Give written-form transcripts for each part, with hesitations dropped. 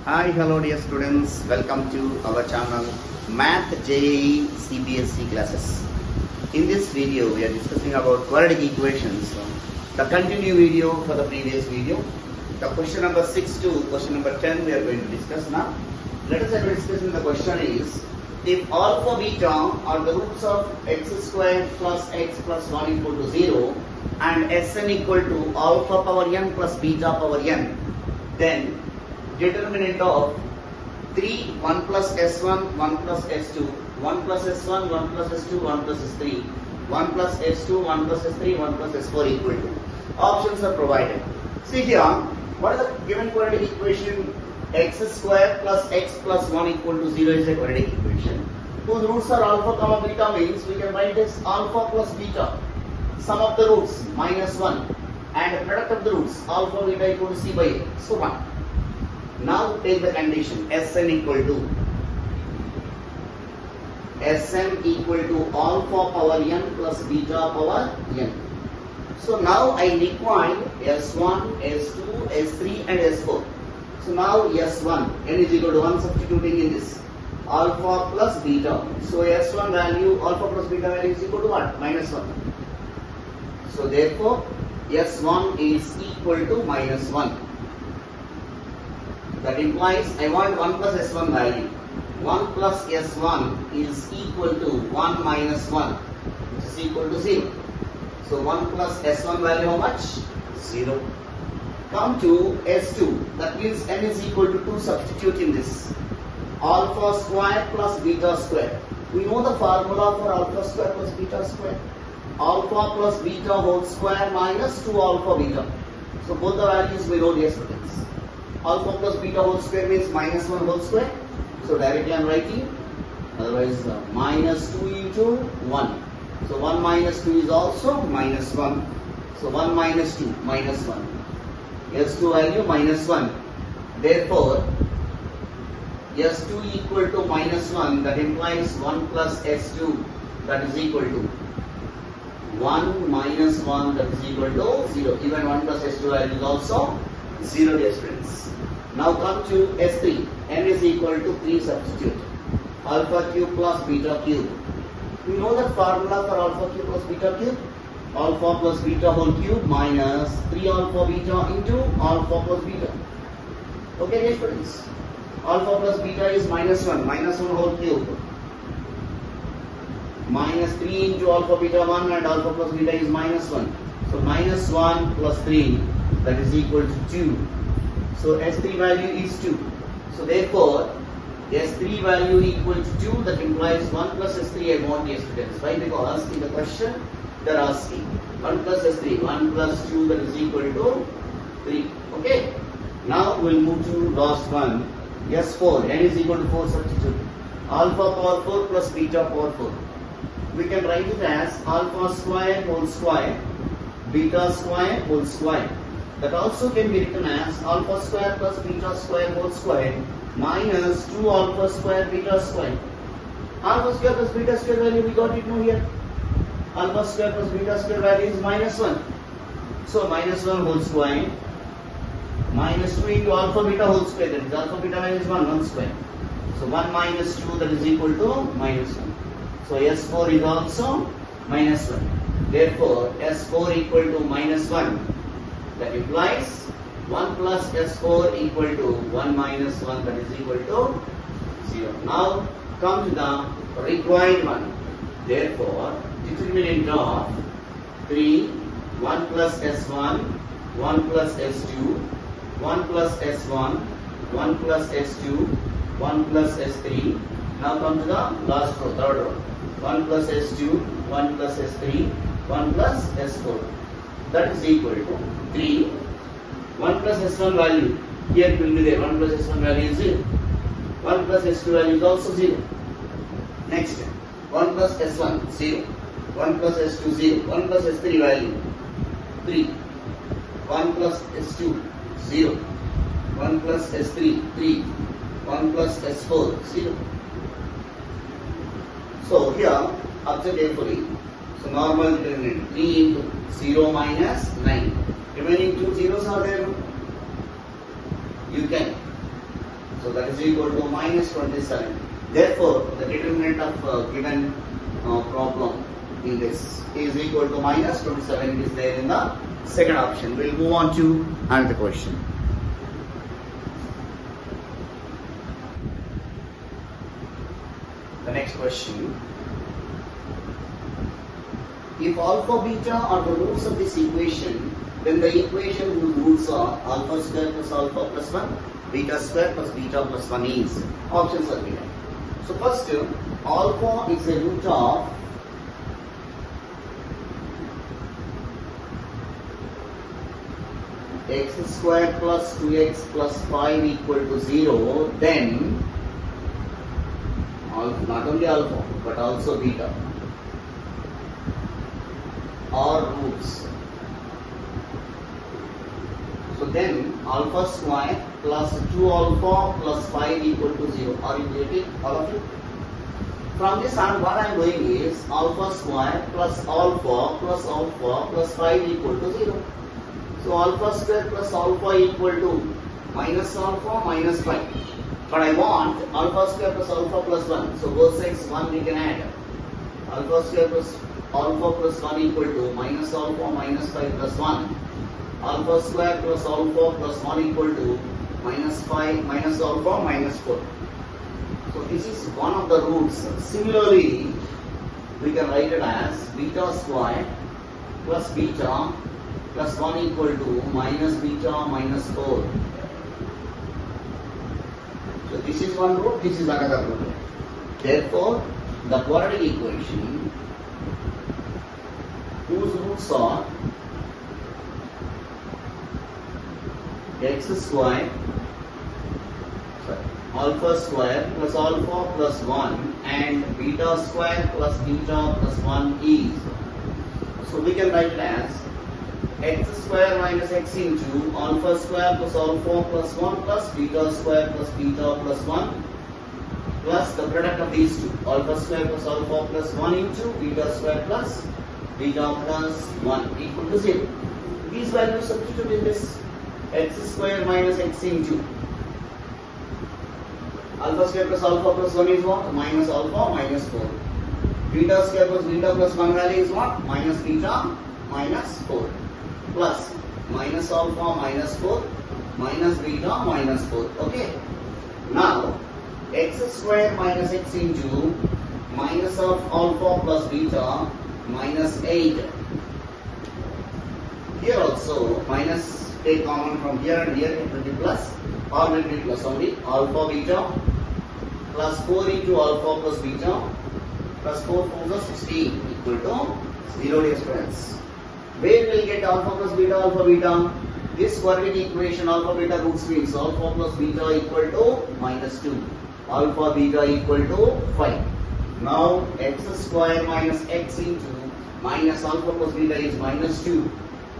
Hi, hello dear students. Welcome to our channel Math JEE CBSE classes. In this video, we are discussing about quadratic equations. The continue video for the previous video. The question number 6 to question number 10 we are going to discuss now. Let us have a discussion. The question is, if alpha beta are the roots of x squared plus x plus 1 equal to 0 and Sn equal to alpha power n plus beta power n, then determinant of 3, 1 plus S1, 1 plus S2, 1 plus S1, 1 plus S2, 1 plus S3, 1 plus S2, 1 plus S3, 1 plus S4 equal to. Options are provided. See here, what is the given quadratic equation? X square plus x plus 1 equal to 0 is a quadratic equation, whose roots are alpha comma beta, means we can write this alpha plus beta. Sum of the roots minus 1 and the product of the roots alpha beta equal to c by a. So 1. Now take the condition Sn equal to alpha power n plus beta power n. So now I require S1, S2, S3 and S4. So now S1 n is equal to 1, substituting in this alpha plus beta. So S1 value, alpha plus beta value is equal to what? Minus 1. So therefore S1 is equal to minus 1. That implies I want 1 plus S1 value. 1 plus S1 is equal to 1 minus 1, which is equal to 0. So 1 plus S1 value how much? 0. Come to S2. That means n is equal to 2. Substitute in this. Alpha square plus beta square. We know the formula for alpha square plus beta square. Alpha plus beta whole square minus 2 alpha beta. So both the values we know, dear students. Alpha plus beta whole square means minus 1 whole square. So directly I am writing. Otherwise minus 2 into 1. So 1 minus 2 is also minus 1. So 1 minus 2 minus 1. S2 value minus 1. Therefore S2 equal to minus 1. That implies 1 plus S2, that is equal to 1 minus 1, that is equal to 0. Even 1 plus S2 value is also 0, dear students. Now come to S3. N is equal to 3, substitute. Alpha cube plus beta cube. We know the formula for alpha cube plus beta cube. Alpha plus beta whole cube minus 3 alpha beta into alpha plus beta. Okay, dear students. Alpha plus beta is minus 1. Minus 1 whole cube. Minus 3 into alpha beta 1 and alpha plus beta is minus 1. So minus 1 plus 3, that is equal to 2. So S3 value is 2. So therefore S3 value equal to 2. That implies 1 plus S3 I want, dear students. Why? Because in the question they are asking 1 plus S3. 1 plus 2, that is equal to 3. Okay. Now we will move to last one. S4. N is equal to 4, substitute. Alpha power 4 plus beta power 4. We can write it as alpha square whole square, beta square whole square. That also can be written as alpha square plus beta square whole square minus 2 alpha square beta square. Alpha square plus beta square value we got it now here. Alpha square plus beta square value is minus 1. So minus 1 whole square minus 2 into alpha beta whole square, that is alpha beta value is 1 square. So 1 minus 2, that is equal to minus 1. So S4 is also minus 1. Therefore S4 equal to minus 1. That implies 1 plus S4 equal to 1 minus 1, that is equal to 0. Now come to the required one. Therefore determinant of 3, 1 plus S1, 1 plus S2, 1 plus S1, 1 plus S2, 1 plus S3. Now come to the last row, third row. 1 plus S2, 1 plus S3, 1 plus S4. That is equal to 3. 1 plus S1 value, here it will be there. 1 plus S1 value is 0. 1 plus S2 value is also 0. Next, 1 plus S1, 0. 1 plus S2, 0. 1 plus S3 value, 3. 1 plus S2, 0. 1 plus S3, 3. 1 plus S4, 0. So here, observe carefully. So normal determinant 3 into 0 minus 9. Remaining 2 zeros are there. You can So that is equal to minus 27. Therefore, the determinant of given problem in this is equal to minus 27. It is there in the second option. We will move on to another question. The next question. If alpha beta are the roots of this equation, then the equation whose roots are alpha square plus alpha plus 1, beta square plus beta plus 1 is. Options are given. So first, alpha is a root of x square plus 2x plus 5 equal to 0, then not only alpha but also beta are roots. So then alpha square plus 2 alpha plus 5 equal to 0. Are you getting all of it? From this on, what I am doing is alpha square plus alpha plus 5 equal to 0. So alpha square plus alpha equal to minus alpha minus 5. But I want alpha square plus alpha plus 1. So both sides 1 we can add. Alpha square plus alpha plus 1 equal to minus alpha minus 5 plus 1. Alpha square plus alpha plus 1 equal to minus 5 minus alpha minus 4. So this is one of the roots. Similarly, we can write it as beta square plus beta plus 1 equal to minus beta minus 4. So this is one root, this is another root. Therefore, the quadratic equation whose roots are x square alpha square plus alpha plus 1 and beta square plus beta plus 1 is. So we can write it as x square minus x into alpha square plus alpha plus 1 plus beta square plus beta plus 1 plus the product of these two, alpha square plus alpha plus 1 into beta square plus beta plus 1 equal to 0. These values substitute in this x square minus x into alpha square plus alpha plus 1 is what? Minus alpha minus 4. Beta square plus beta plus 1 value is what? Minus beta minus 4. Plus minus alpha minus 4 minus beta minus 4. Okay. Now x square minus x into minus of alpha plus beta minus 8. Here also minus take common from here and here, it will be plus, or will be plus only. Alpha beta plus 4 into alpha plus beta plus 4 4 16 equal to 0, dear students. Where will get alpha plus beta, alpha beta? This quadratic equation alpha beta roots means alpha plus beta equal to minus 2. Alpha beta equal to 5. Now x square minus x into minus alpha plus beta is minus 2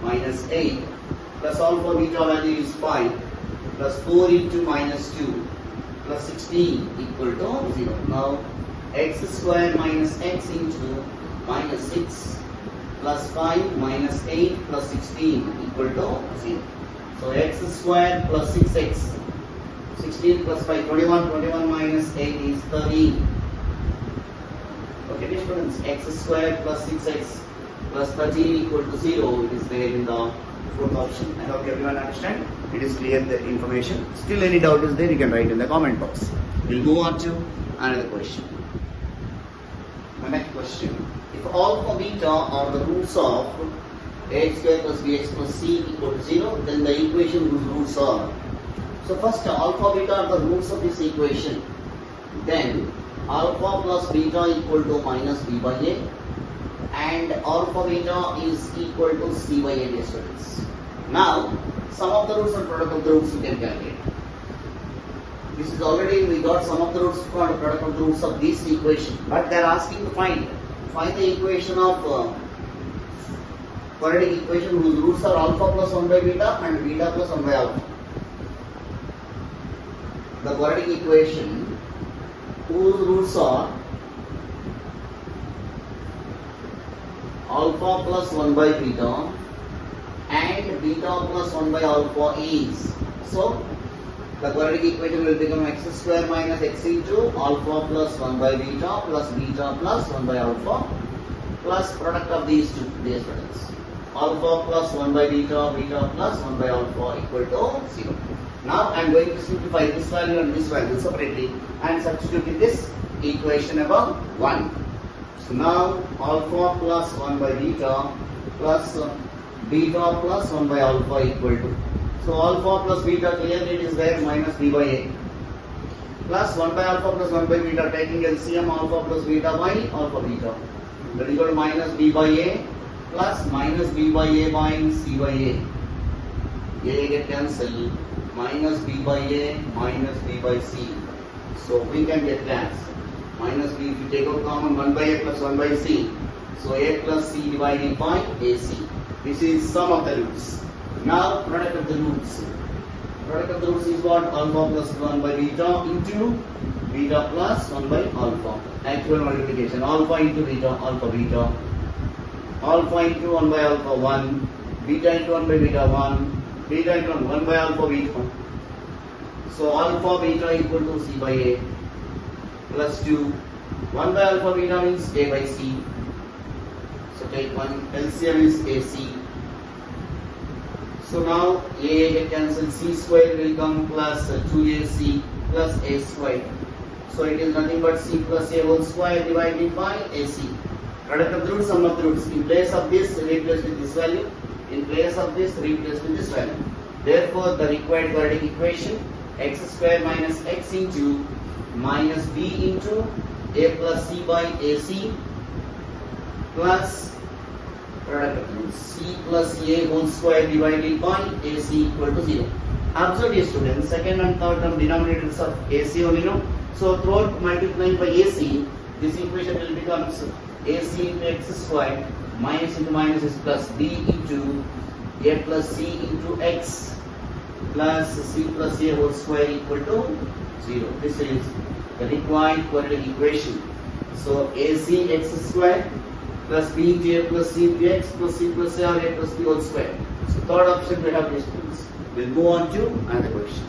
minus 8 plus alpha beta value is 5 plus 4 into minus 2 plus 16 equal to 0. Now x square minus x into minus 6 plus 5 minus 8 plus 16 equal to 0. So x square plus 6x, 16 plus 5, 21, 21 minus 8 is 13. Okay, dear students, x square plus 6x plus 13 equal to 0, it is there in the fourth option. I hope everyone understand. It is clear, the information. Still any doubt is there, you can write in the comment box. We'll move on to another question. The next question. If alpha beta are the roots of ax square plus bx plus c equal to 0, then the equation whose roots are. So first alpha beta are the roots of this equation. Then alpha plus beta equal to minus b by a, and alpha beta is equal to c by a, dear students. Now sum of the roots and product of the roots you can calculate. This is already, we got sum of the roots for the product of the roots of this equation, but they are asking to find the equation of quadratic equation whose roots are alpha plus 1 by beta and beta plus 1 by alpha. The quadratic equation whose roots are alpha plus 1 by beta and beta plus 1 by alpha is. So the quadratic equation will become x square minus x into alpha plus 1 by beta plus beta plus 1 by alpha plus product of these two students. Alpha plus 1 by beta, beta plus 1 by alpha equal to 0. Now I am going to simplify this value and this value separately and substitute in this equation above 1. So now alpha plus 1 by beta plus beta plus 1 by alpha equal to. So alpha plus beta clearly it is there minus b by a plus 1 by alpha plus 1 by beta taking LCM alpha plus beta by alpha beta. That is equal to minus b by a plus minus b by a by c by a. A get cancelled, minus b by a minus b by c. So we can get that. Minus b, if you take out common 1 by a plus 1 by c. So a plus c divided by ac. This is sum of the roots. Now product of the roots. Product of the roots is what? Alpha plus 1 by beta into beta plus 1 by alpha. Actual multiplication. Alpha into beta, alpha beta. Alpha into 1 by alpha 1. Beta into 1 by beta 1. Beta into 1 by alpha beta. So alpha beta equal to c by a plus 2. 1 by alpha beta means a by c. So take one. LCM is ac. So now a get cancelled, c square will come plus 2ac plus a square. So it is nothing but c plus a whole square divided by ac. Product of the roots, sum of the roots. In place of this, replace with this value. In place of this, replace with this value. Therefore, the required quadratic equation x square minus x into minus b into a plus c by ac plus product of the roots c plus a whole square divided by ac equal to 0. Observe dear students, second and third term denominators of ac only know. So throughout multiplying by ac, this equation will become ac into x square minus into minus is plus b into a plus c into x plus c plus a whole square equal to 0. This is the required quadratic equation. So ac x square plus b into a plus c into x plus c plus a or a plus b whole square. So third option we have these things. We'll move on to another question.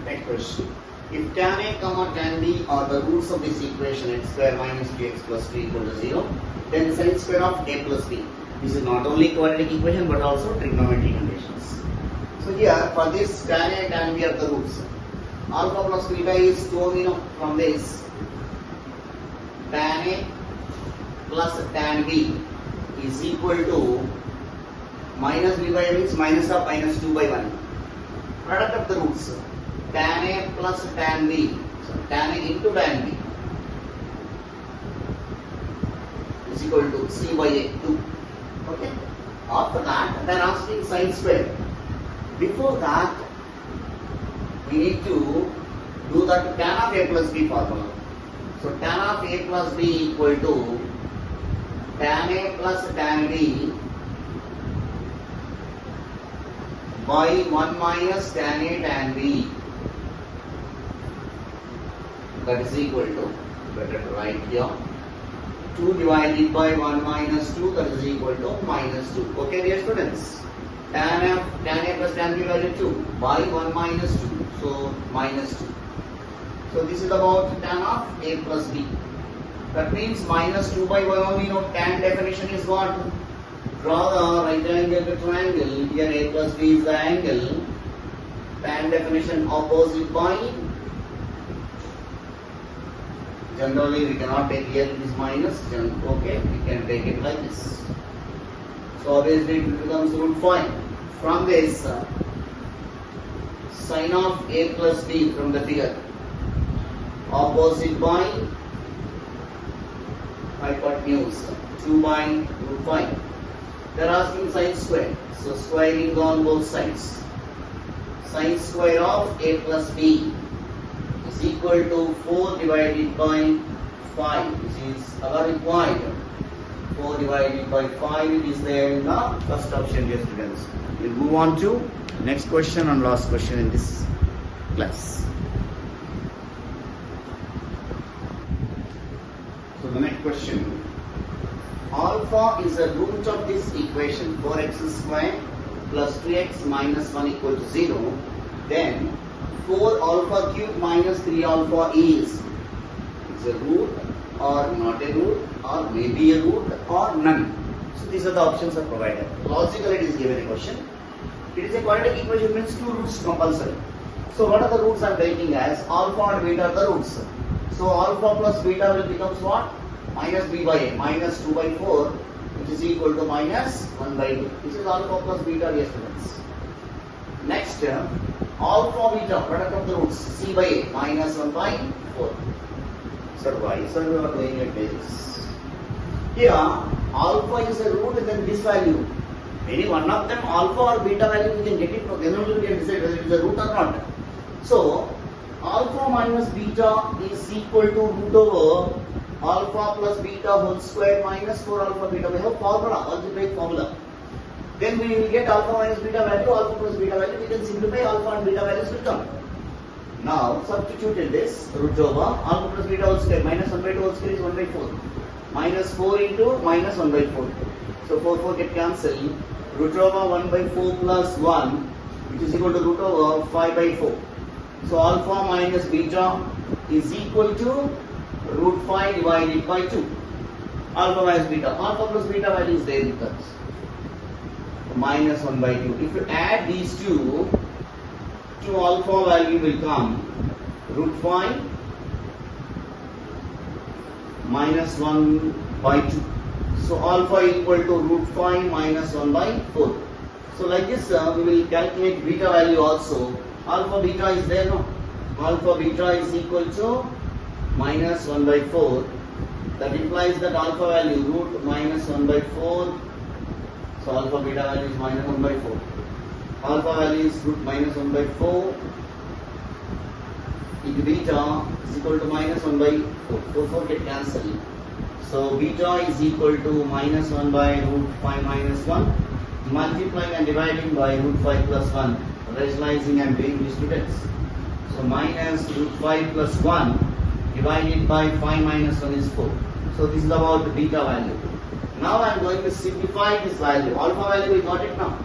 Next question. If tan a comma tan b are the roots of this equation x square minus 2x plus 3 equal to 0, then sin square of a plus b. This is not only quadratic equation but also trigonometric conditions. So here for this tan a tan b are the roots. Alpha plus beta is known from this. Tan a plus tan b is equal to minus b by a means minus of minus 2 by 1. Product of the roots. Tan a plus tan b. So tan a into tan b is equal to c by a 2. Okay. After that, they are asking sin square. Before that, we need to do that tan of a plus b formula. So tan of a plus b equal to tan a plus tan b by 1 minus tan a tan b. That is equal to, better to write here, 2 divided by 1 minus 2, that is equal to minus 2. Okay dear students, tan a plus tan b value 2 by 1 minus 2, so minus 2. So this is about tan of a plus b. That means minus 2 by 1 only, tan definition is what? Draw the right angle triangle, here a plus b is the angle, tan definition opposite by. Generally we cannot take here this minus, okay, we can take it like this. So obviously it becomes root 5. From this, sin of a plus b from the figure, opposite by hypotenuse, 2 by root 5. They are asking sin square, so squaring on both sides. Sin square of a plus b is equal to 4 divided by 5. This is our required. 4 divided by 5 it is there in the first option, dear students. We will move on to next question and last question in this class. So the next question. alpha is the root of this equation 4x square plus 3x minus 1 equal to 0, then 4 alpha cube minus 3 alpha is a root or not a root or maybe a root or none. So these are the options are provided. Logically it is given a question. It is a quadratic equation, means two roots compulsory. So what are the roots I am taking as? Alpha and beta are the roots. So alpha plus beta will becomes what? Minus b by a, minus 2 by 4, which is equal to minus 1 by 2. This is alpha plus beta, dear students. Next, alpha beta, product of the roots, c by a, minus 1 by 4. Sir, why sir we are doing like this? Here, alpha is a root and then this value. Any one of them, alpha or beta value, we can get it, then only we can decide whether it is a root or not. So, alpha minus beta is equal to root over alpha plus beta whole square minus 4 alpha beta. We have formula, algebraic formula. Then we will get alpha minus beta value, alpha plus beta value. We can simplify, alpha and beta values will come. Now, substitute in this, root over alpha plus beta whole square minus 1 by 2 whole square is 1 by 4. Minus 4 into minus 1 by 4. So, 4 get cancelled. Root over 1 by 4 plus 1, which is equal to root over 5 by 4. So, alpha minus beta is equal to root 5 divided by 2. Alpha minus beta. Alpha plus beta value is there with us. Minus 1 by 2. If you add these two alpha value will come root 5 minus 1 by 2. So alpha equal to root 5 minus 1 by 4. So like this we will calculate beta value also. Alpha beta is there, no? Alpha beta is equal to minus 1 by 4. That implies that alpha value root minus 1 by 4. So alpha beta value is minus 1 by 4. Alpha value is root minus 1 by 4 into beta is equal to minus 1 by 4. 4 get cancelled. So beta is equal to minus 1 by root 5 minus 1. Multiplying and dividing by root 5 plus 1. Rationalizing and doing these students. So minus root 5 plus 1 divided by 5 minus 1 is 4. So this is about the beta value. Now I am going to simplify this value. Alpha value we got it now.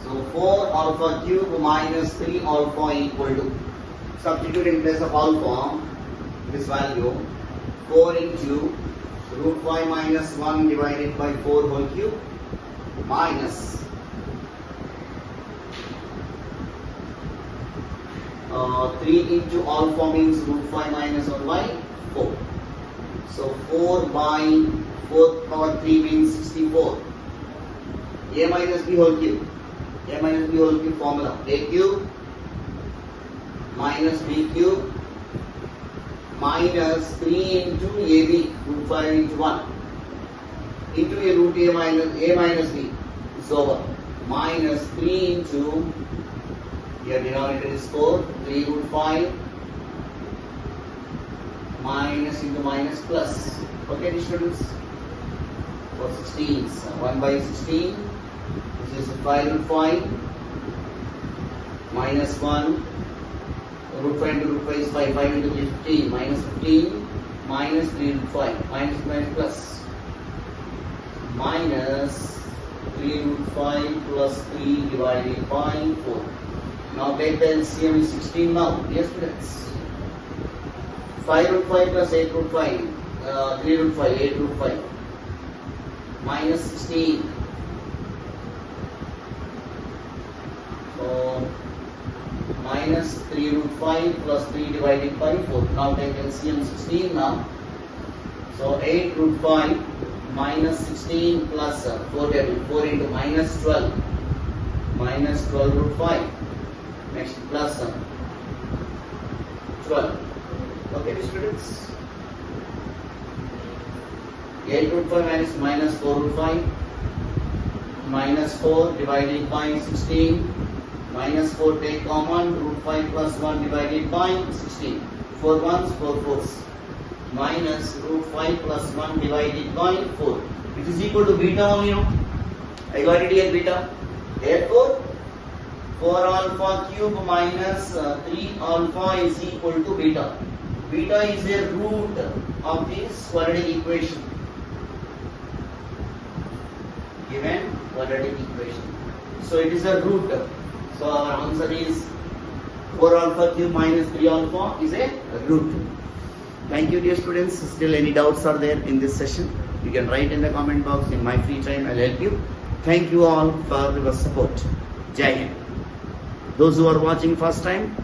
So 4 alpha cube minus 3 alpha equal to, substitute in place of alpha this value 4 into root 5 minus 1 divided by 4 whole cube minus 3 into alpha means root 5 minus 1 by 4. So 4 by 4 power 3 means 64. A minus B whole cube. A minus B whole cube formula. A cube minus B cube minus 3 into AB root 5 into 1 into a root A minus B is over minus 3 into, here denominator is 4, 3 root 5 minus into minus plus. Okay, students, for 16, 1 by 16, which is 5 root 5 minus 1, root 5 into root 5 is 5, 5 into 15, minus 15, minus 3 root 5, minus plus, minus 3 root 5 plus 3 divided by 4. Now take the LCM is 16 now. Yes, students. 5 root 5 plus 8 root 5, 3 root 5, 8 root 5, minus 16. So, minus 3 root 5 plus 3 divided by 4. Now take LCM 16 now. So 8 root 5 minus 16 plus 4 into minus 12. Minus 12 root 5. Next plus 12. Okay, students. 8 root 5 minus 4 root 5. Minus 4 divided by 16. Minus 4 take common, root 5 plus 1 divided by 16. 4 ones, 4 fours. Minus root 5 plus 1 divided by 4. Which is equal to beta only, no? I got it here, beta. Therefore, 4 alpha cube minus 3 alpha is equal to beta. Beta is a root of this quadratic equation. quadratic equation. So it is a root. So our answer is 4 alpha cube minus 3 alpha is a root. Thank you dear students. Still any doubts are there in this session? You can write in the comment box. In my free time I'll help you. Thank you all for your support. Jai Hind. Those who are watching first time,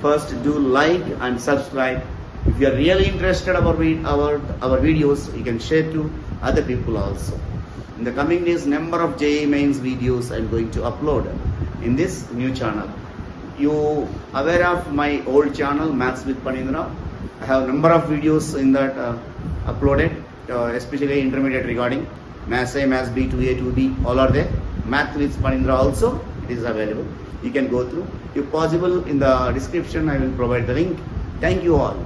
first do like and subscribe. If you are really interested about our videos, you can share to other people also. In the coming days, number of JEE Mains videos I am going to upload in this new channel. You aware of my old channel Maths with Panindra? I have number of videos in that uploaded, especially intermediate regarding Maths A, Maths B, 2A, 2B, all are there. Math with Panindra also, it is available. You can go through. If possible, in the description I will provide the link. Thank you all.